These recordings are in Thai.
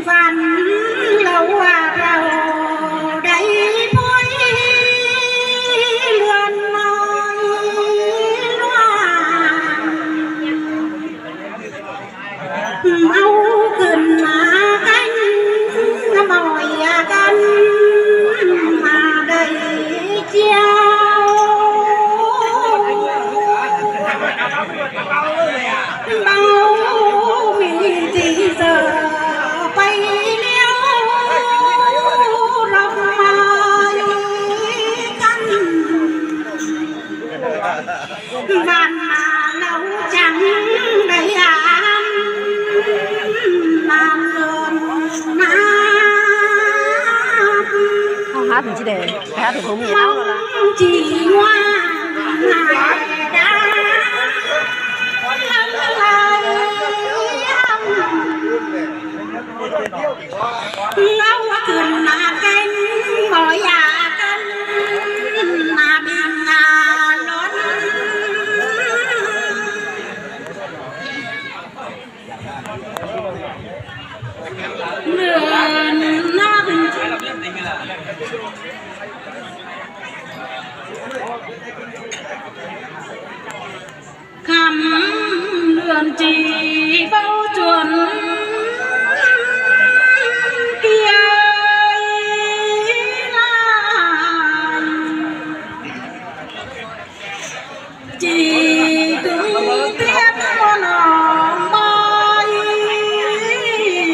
ฝันเราว่าเราได้พอยเรือนน้อยว่าเอาขึ้นมากันมอยกันมาได้เจ้าเบามีที่เจอไปเลี้ยวเรามากันบ้านมาเราจังได้ยามน้ำเงินน้ำเขาหาถึงจีเดนหาถึงเขามีแล้วล่ะจีว่าเราขึ้นมากันบ่อยากันมาบินงานล้นเรือนน้ำคำเรือนจีเฝ้าจวนเกียร์ลายจีตึงเทียบมนองบอย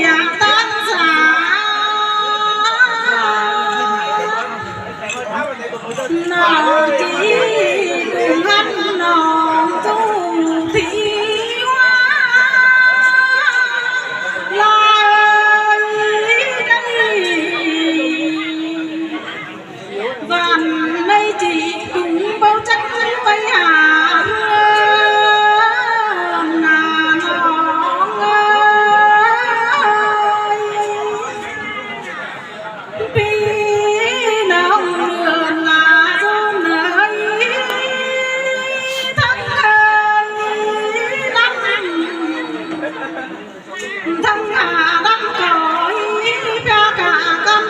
อยากตั้งสาน้องจีตึงหันน้องจูทีว่าลายได้วันไม่จีตึงเบาจังไปหาเรื่องนาน้องเอ้ยพี่น้องเรือนนาจนไหนทั้งเอ้ยน้ำทั้งหาทั้งคอยพระกากัน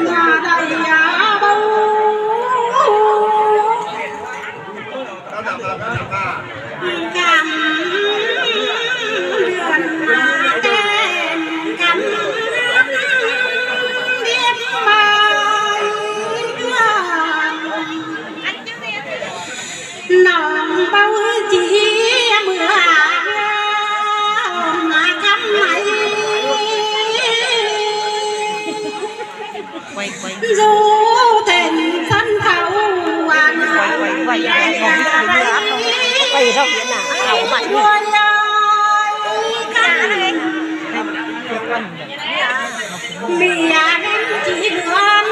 อย่าได้ยาเบากันเดือนมาแดนกันเรียบมาน้องเบาจีเมื่อมาคำไหนดูเต็นสันเขาวันไปเท่าเวียนน่ะเอาใหม่ช่วยกันเมียดินจีเดือน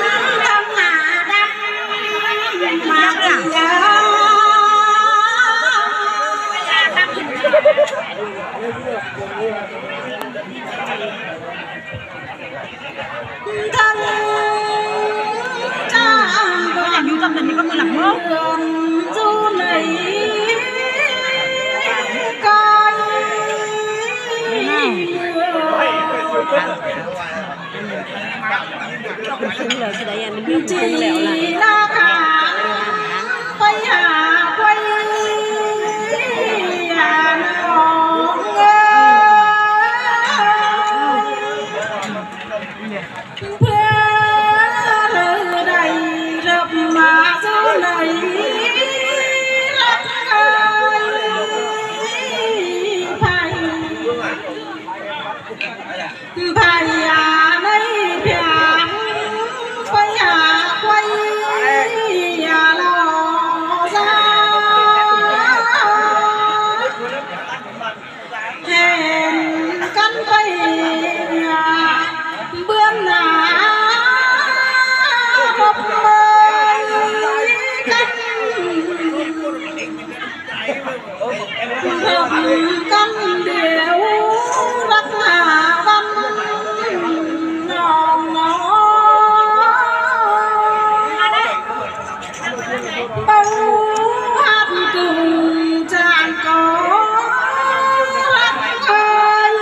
ทำหาดำมาเกี่ยวทั้งจ้างบ้านอยู่ตำแหน่งนี้ก็มือหลังเนาะจูไหนก็คุ้งเลยสิได้ยันไม่คุ้งแล้วล่ะไปหาไปหาน้องเอ้ยเพื่อใดรับมาเท่าไหนรักใครไผ่ไผ่ยาไม่เพียงไปหาไปอย่าลอซาเห็นกันไปเบื้องหน้าพบเมื่อกันกันเดียวรักหาวันน้องน้องเบาหัดกุงจานก่อรักเอ้ย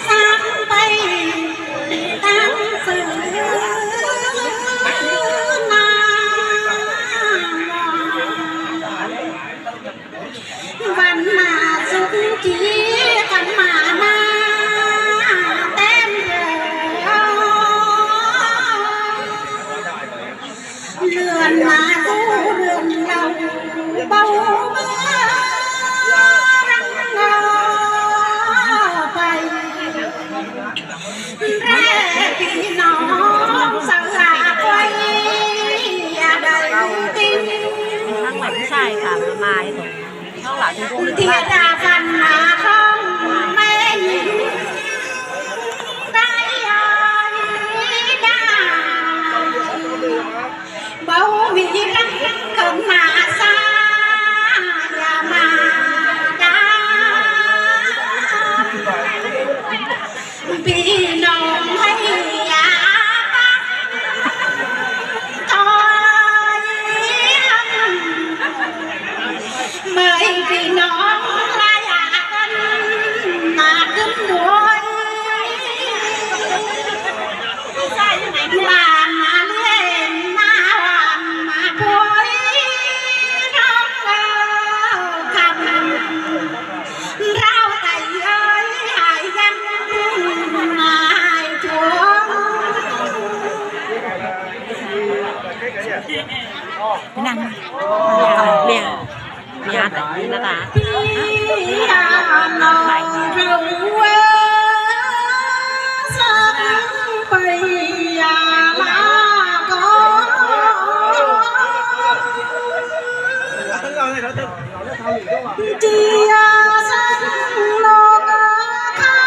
สามไปตั้งสื่อนาวันมาสุขจีกันมานาเต้นเรือนมาดูเรือนเราเบาเมื่อรังเงาไปแร่พี่น้องสาวไว้อย่าได้ติ้ง ข้างหลังผู้ชายค่ะมาตรงข้างหลังคุณ ที่ราฟันมาข้องแม่หญิงได้ยายได้เบามีรักเกินมาซาอย่ามาได้พี่น้องให้ยาปักถอยหลังเมื่อพี่น้องลายากันมาขึ้นด้วยบ้านมาเล่นมาวันมาคุยร้องเล่าคำเราแต่เอ้ยหายยังหายทวง ไปนั่งเบี่ยงญาตินี่นะตา พี่ยานอนรู้ว่าสักไปยาลาก่จียาสังโลกาคา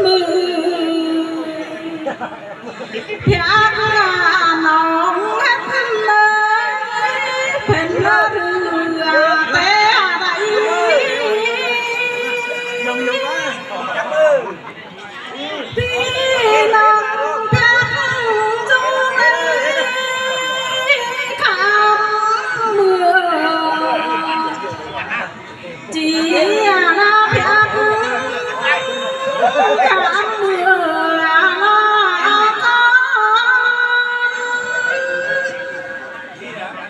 มือเพียงน้องหันเลยเป็นเรือแต่อะไรพี่น้องเพียงจูเลยคำเมืองจีลาเพียงคำเมือง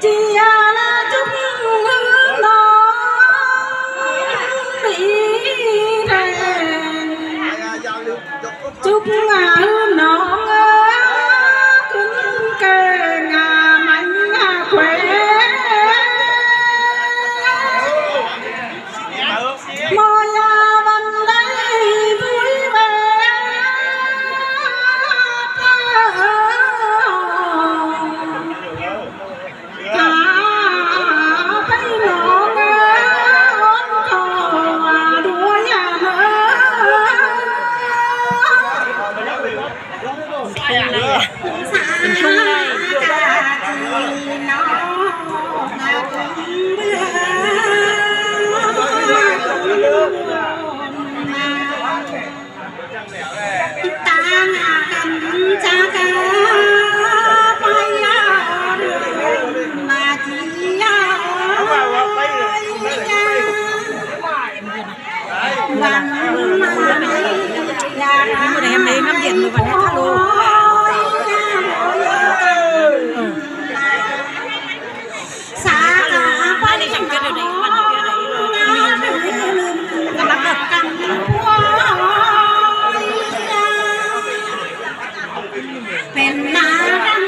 จีลาจุ๊บน้องมีแรงจุ๊บงาน้องขึ้นเกงามันแขวนมอยาวันได้บุยแวหาไปน้องขอด้วยอย่าเมื่อ เป็นชุ่งเลย น้องเบื่อตากันจากาไปยามาจียาวันมาอยาก มือไหนยังไงน้ำเย็นมือวันนี้ฮัลโหล สาขาไป ในจังเกิดอะไรวันเกิดอะไรกำลังเกิด กันพวเป็นนาดัง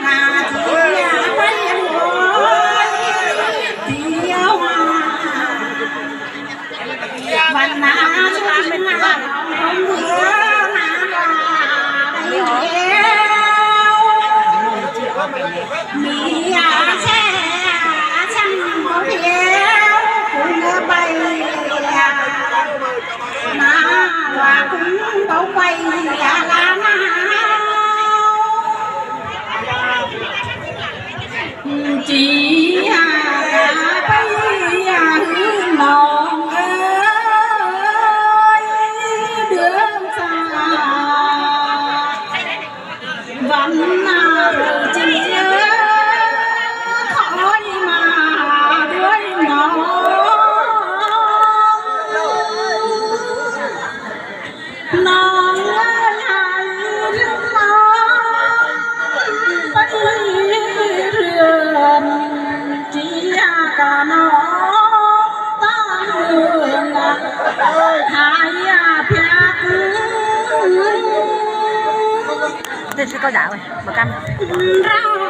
นาที่อยากไปเที่ยววันนาชุดนาเมื่อนา sẽ có dạo rồi mà cam răng